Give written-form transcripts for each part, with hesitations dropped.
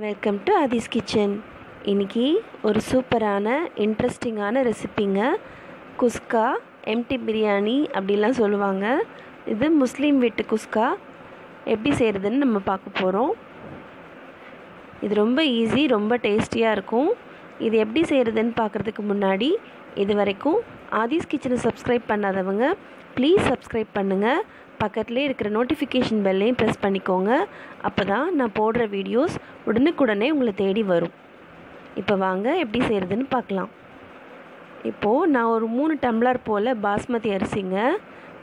Welcome to Aadhi's kitchen. இன்றைக்கி ஒரு சூப்பரான இன்ட்ரெஸ்டிங்கான ரெசிப்பிங்க. குஸ்கா, எம்டி பிரியாணி அப்படிலாம் சொல்லுவாங்க. இது முஸ்லீம் வீட்டு குஸ்கா. எப்படி செய்கிறதுன்னு நம்ம பார்க்க போகிறோம். இது ரொம்ப ஈஸி, ரொம்ப டேஸ்டியாக இருக்கும். இது எப்படி செய்கிறதுன்னு பார்க்குறதுக்கு முன்னாடி இது வரைக்கும் ஆதிஸ் கிச்சனை சப்ஸ்கிரைப் பண்ணாதவங்க ப்ளீஸ் சப்ஸ்கிரைப் பண்ணுங்கள். பக்கத்துலேயே இருக்கிற நோட்டிஃபிகேஷன் பெல்லையும் ப்ரெஸ் பண்ணிக்கோங்க. அப்போ தான் நான் போடுற வீடியோஸ் உடனுக்குடனே உங்களை தேடி வரும். இப்போ வாங்க எப்படி செய்கிறதுன்னு பார்க்கலாம். இப்போது நான் ஒரு 3 டம்ளர் போல் பாஸ்மதி அரிசிங்க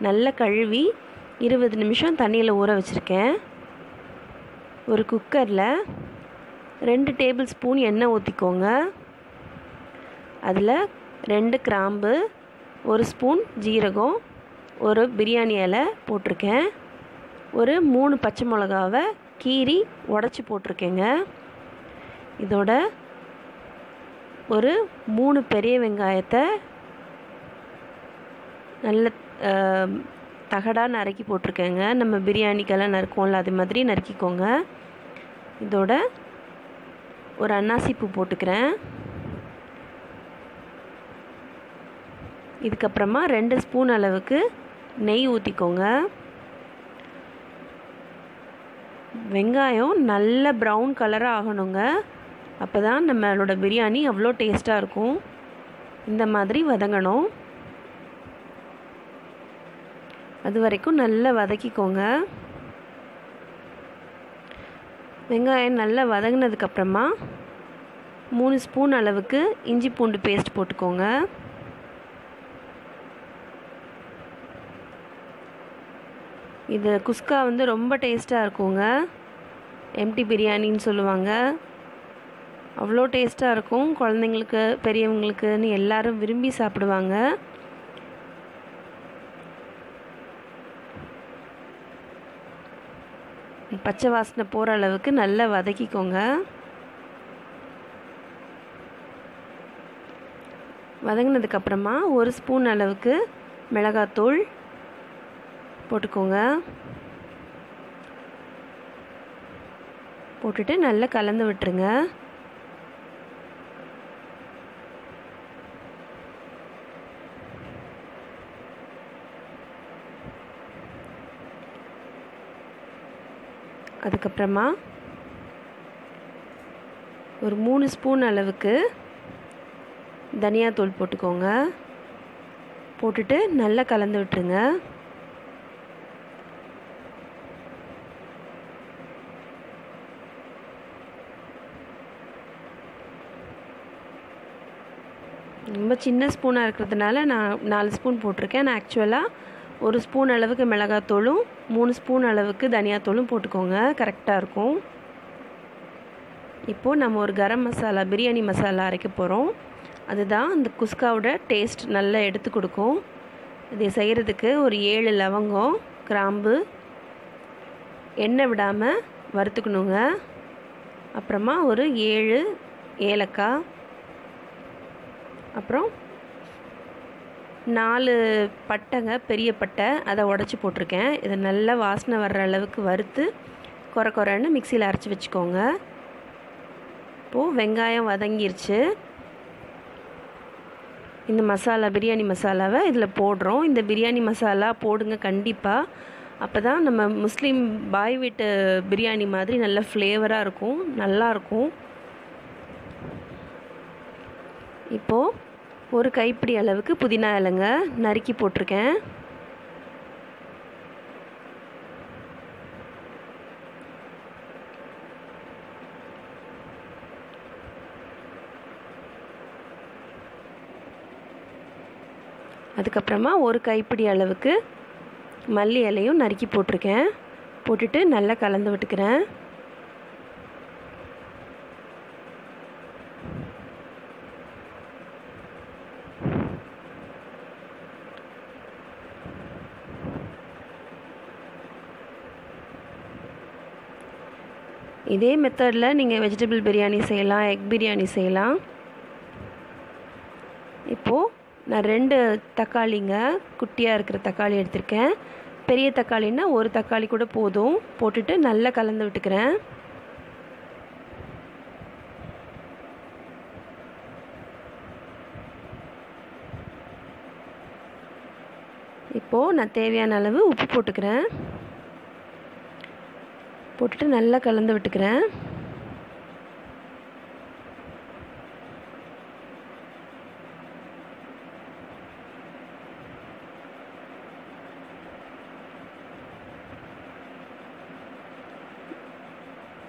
நல்லா கழுவி 20 நிமிஷம் தண்ணியில் ஊற வச்சுருக்கேன். ஒரு குக்கரில் 2 டேபிள் ஸ்பூன் எண்ணெய் ஊற்றிக்கோங்க. அதில் 2 கிராம்பு, 1 ஸ்பூன் ஜீரகம், ஒரு பிரியாணி இலை போட்டிருக்கேன். ஒரு 3 பச்சை மிளகாவை கீரி உடச்சி போட்டிருக்கேங்க. இதோட ஒரு 3 பெரிய வெங்காயத்தை நல்ல தகடாக நறுக்கி போட்டிருக்கேங்க. நம்ம பிரியாணிக்கெல்லாம் நறுக்குவோம்ல, அது மாதிரி நறுக்கிக்கோங்க. இதோட ஒரு அன்னாசி பூ போட்டுக்கிறேன். இதுக்கப்புறமா 2 ஸ்பூன் அளவுக்கு நெய் ஊற்றிக்கோங்க. வெங்காயம் நல்ல ப்ரௌன் கலராக ஆகணுங்க. அப்போ தான் நம்மளோட பிரியாணி அவ்வளோ டேஸ்ட்டாக இருக்கும். இந்த மாதிரி வதங்கணும். அது வரைக்கும் நல்லா வதக்கிக்கோங்க. வெங்காயம் நல்லா வதங்கினதுக்கப்புறமா 3 ஸ்பூன் அளவுக்கு இஞ்சி பூண்டு பேஸ்ட் போட்டுக்கோங்க. இது குஸ்கா ரொம்ப டேஸ்ட்டாக இருக்குங்க. எம்டி பிரியாணின்னு சொல்லுவாங்க. அவ்வளோ டேஸ்ட்டாக இருக்கும். குழந்தைங்களுக்கு, பெரியவங்களுக்குன்னு எல்லாரும் விரும்பி சாப்பிடுவாங்க. பச்சை வாசனை போகிற அளவுக்கு நல்லா வதக்கிக்கோங்க. வதங்கினதுக்கப்புறமா 1 ஸ்பூன் அளவுக்கு மிளகாத்தூள் போட்டுக்கோங்க. போட்டுட்டு நல்லா கலந்து விட்டுருங்க. அதுக்கப்புறமா ஒரு 3 ஸ்பூன் அளவுக்கு தனியாத்தூள் போட்டுக்கோங்க. போட்டுட்டு நல்லா கலந்து விட்டுருங்க. ரொம்ப சின்ன ஸ்பூனாக இருக்கிறதுனால நான் 4 ஸ்பூன் போட்டிருக்கேன். நான் ஆக்சுவலாக 1 ஸ்பூன் அளவுக்கு மிளகாத்தூளும் 3 ஸ்பூன் அளவுக்கு தனியாத்தூளும் போட்டுக்கோங்க. கரெக்டாக இருக்கும். இப்போது நம்ம ஒரு கரம் மசாலா, பிரியாணி மசாலா அரைக்க போகிறோம். அதுதான் அந்த குஸ்காவோட டேஸ்ட் நல்லா எடுத்து கொடுக்கும். இதை செய்கிறதுக்கு ஒரு 7 லவங்கம், கிராம்பு எண்ணெய் விடாமல் வறுத்துக்கணுங்க. அப்புறமா ஒரு 7 ஏலக்காய், அப்புறம் 4 பட்டைங்க, பெரிய பட்டை, அதை உடச்சி போட்டிருக்கேன். இதை நல்லா வாசனை வர்ற அளவுக்கு வறுத்து குறைன்னு மிக்சியில் அரைச்சி வச்சுக்கோங்க. இப்போது வெங்காயம் வதங்கிருச்சு. இந்த மசாலா, பிரியாணி மசாலாவை இதில் போடுறோம். இந்த பிரியாணி மசாலா போடுங்க கண்டிப்பாக. அப்போ தான் நம்ம முஸ்லீம் பாய் வீட்டு பிரியாணி மாதிரி நல்ல ஃப்ளேவராக இருக்கும், நல்லாயிருக்கும். இப்போது ஒரு கைப்பிடி அளவுக்கு புதினா இலைங்க நறுக்கி போட்டிருக்கேன். அதுக்கப்புறமா ஒரு கைப்பிடி அளவுக்கு மல்லி இலையும் நறுக்கி போட்டிருக்கேன். போட்டுட்டு நல்லா கலந்து விட்டுக்கிறேன். இதே மெத்தடில் நீங்கள் வெஜிடபிள் பிரியாணி செய்யலாம், எக் பிரியாணி செய்யலாம். இப்போது நான் 2 தக்காளிங்க, குட்டியாக இருக்கிற தக்காளி எடுத்திருக்கேன். பெரிய தக்காளின்னா ஒரு தக்காளி கூட போதும். போட்டுட்டு நல்லா கலந்து விட்டுக்கிறேன். இப்போது நான் தேவையான அளவு உப்பு போட்டுக்கிறேன். போட்டுட்டு நல்லா கலந்து விட்டுக்கிறேன்.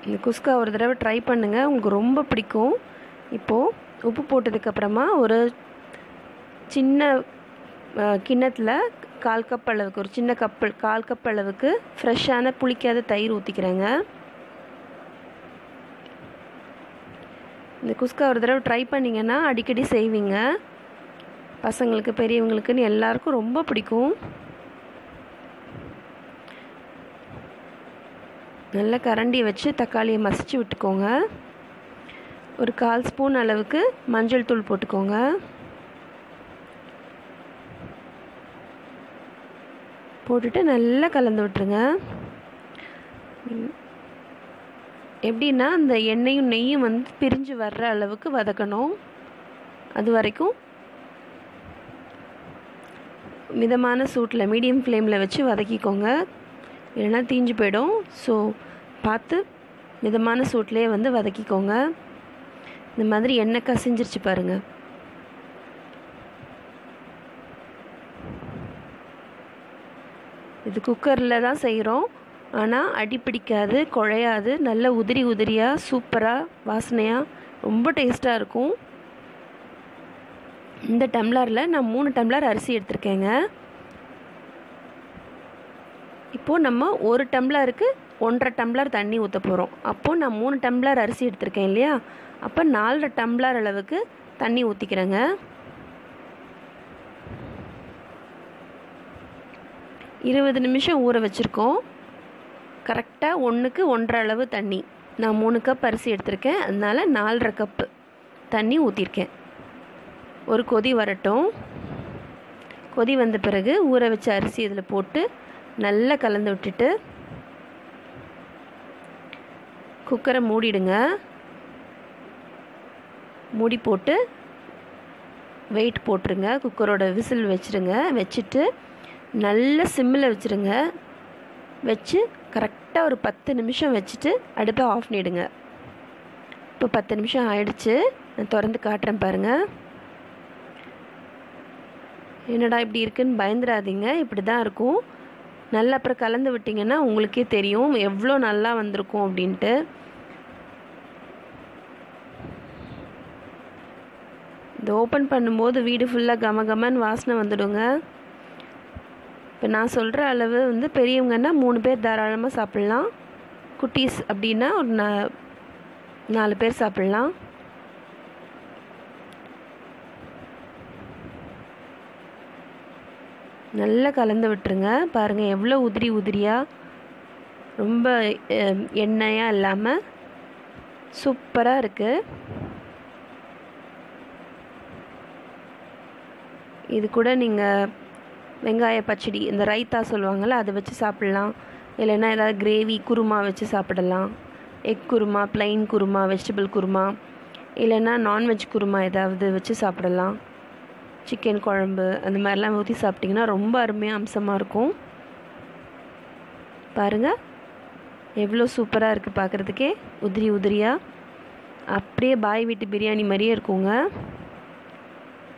இந்த குஸ்கா ஒரு தடவை ட்ரை பண்ணுங்கள், உங்களுக்கு ரொம்ப பிடிக்கும். இப்போது உப்பு போட்டதுக்கப்புறமா ஒரு சின்ன கிண்ணத்தில் 1/4 கப் அளவுக்கு, ஒரு சின்ன கப்பு 1/4 கப் அளவுக்கு ஃப்ரெஷ்ஷான புளிக்காத தயிர் ஊற்றிக்கிறேங்க. இந்த குஸ்கா ஒரு தடவை ட்ரை பண்ணிங்கன்னா அடிக்கடி செய்வீங்க. பசங்களுக்கு பெரியவங்களுக்குன்னு எல்லாருக்கும் ரொம்ப பிடிக்கும். நல்லா கரண்டி வச்சு தக்காளியை மசிச்சு விட்டுக்கோங்க. ஒரு 1/4 ஸ்பூன் அளவுக்கு மஞ்சள் தூள் போட்டுக்கோங்க. போட்டுட்டு நல்லா கலந்து விட்டுருங்க. எப்படின்னா அந்த எண்ணெயும் நெய்யும் வந்து பிரிஞ்சு வர்ற அளவுக்கு வதக்கணும். அது வரைக்கும் மிதமான சூட்டில், மீடியம் ஃப்ளேமில் வச்சு வதக்கிக்கோங்க, இல்லைன்னா தீஞ்சு போயிடும். ஸோ பார்த்து மிதமான சூட்லேயே வந்து வதக்கிக்கோங்க. இந்த மாதிரி எண்ணெய் கசிஞ்சிருச்சு பாருங்கள். இது குக்கரில் தான் செய்கிறோம், ஆனால் அடி பிடிக்காது, குழையாது, நல்ல உதிரி உதிரியாக சூப்பராக வாசனையாக ரொம்ப டேஸ்ட்டாக இருக்கும். இந்த டம்ளரில் நான் 3 டம்ளர் அரிசி எடுத்திருக்கேங்க. இப்போது நம்ம 1 டம்ளருக்கு 1.5 டம்ளர் தண்ணி ஊற்ற போகிறோம். அப்போது நான் 3 டம்ளர் அரிசி எடுத்திருக்கேன் இல்லையா, அப்போ 4 டம்ளர் அளவுக்கு தண்ணி ஊற்றிக்கிறேங்க. இருபது நிமிஷம் ஊற வச்சுருக்கோம். கரெக்டாக 1க்கு 1.5 அளவு தண்ணி. நான் 3 கப் அரிசி எடுத்திருக்கேன், அதனால் 4.5 கப்பு தண்ணி ஊற்றிருக்கேன். ஒரு கொதி வரட்டும். கொதி வந்த பிறகு ஊற வச்ச அரிசி இதில் போட்டு நல்லா கலந்து விட்டுட்டு குக்கரை மூடிடுங்க. மூடி போட்டு வெயிட் போட்டுருங்க. குக்கரோட விசில் வச்சுருங்க. வச்சுட்டு நல்ல சிம்மில் வச்சுருங்க. வச்சு கரெக்டாக ஒரு 10 நிமிஷம் வச்சுட்டு அடுப்பை ஆஃப் பண்ணிவிடுங்க. இப்போ 10 நிமிஷம் ஆயிடுச்சு. நான் திறந்து காட்டுறேன் பாருங்கள். என்னடா இப்படி இருக்குன்னு பயந்துடாதீங்க, இப்படி தான் இருக்கும். நல்லா அப்புறம் கலந்து விட்டிங்கன்னா உங்களுக்கே தெரியும் எவ்வளோ நல்லா வந்திருக்கும் அப்படின்ட்டு. இந்த ஓப்பன் பண்ணும்போது வீடு ஃபுல்லாக கமகமன்னு வாசனை வந்துடுங்க. இப்போ நான் சொல்கிற அளவு வந்து பெரியவங்கன்னா 3 பேர் தாராளமாக சாப்பிட்லாம். குட்டீஸ் அப்படின்னா ஒரு 4 பேர் சாப்பிட்லாம். நல்லா கலந்து விட்டுருங்க. பாருங்கள் எவ்வளோ உதிரி உதிரியாக, ரொம்ப எண்ணெயாக இல்லாமல் சூப்பராக இருக்குது. இது கூட நீங்கள் வெங்காய பச்சடி, இந்த ரைத்தா சொல்லுவாங்கள்ல, அதை வச்சு சாப்பிட்லாம். இல்லைன்னா ஏதாவது கிரேவி குருமா வச்சு சாப்பிடலாம். Egg kurma, plain kurma, vegetable kurma, இல்லைன்னா நான்வெஜ் குருமா ஏதாவது வச்சு சாப்பிடலாம். சிக்கன் குழம்பு அந்த மாதிரிலாம் ஊற்றி சாப்பிட்டிங்கன்னா ரொம்ப அருமையாக அம்சமாக இருக்கும். பாருங்கள் எவ்வளோ சூப்பராக இருக்குது பார்க்குறதுக்கே, உதிரி உதிரியாக. அப்படியே பாய் வீட்டு பிரியாணி மாதிரியே இருக்குங்க.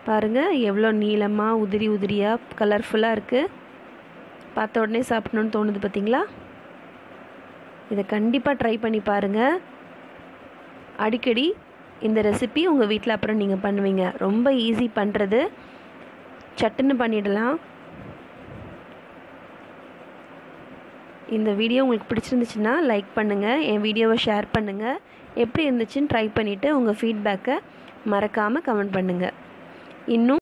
பாருங்கள் எவ்வளோ நீளமாக உதிரி உதிரியாக கலர்ஃபுல்லாக இருக்குது. பார்த்த உடனே சாப்பிடணுன்னு தோணுது பார்த்தீங்களா? இதை கண்டிப்பாக ட்ரை பண்ணி பாருங்கள். அடிக்கடி இந்த ரெசிபி உங்கள் வீட்டில் அப்புறம் நீங்கள் பண்ணுவீங்க. ரொம்ப ஈஸி பண்ணுறது, சட்டுன்னு பண்ணிடலாம். இந்த வீடியோ உங்களுக்கு பிடிச்சிருந்துச்சுன்னா லைக் பண்ணுங்கள், என் வீடியோவை ஷேர் பண்ணுங்கள். எப்படி இருந்துச்சுன்னு ட்ரை பண்ணிவிட்டு உங்கள் ஃபீட்பேக்கை மறக்காமல் கமெண்ட் பண்ணுங்கள். இன்னும்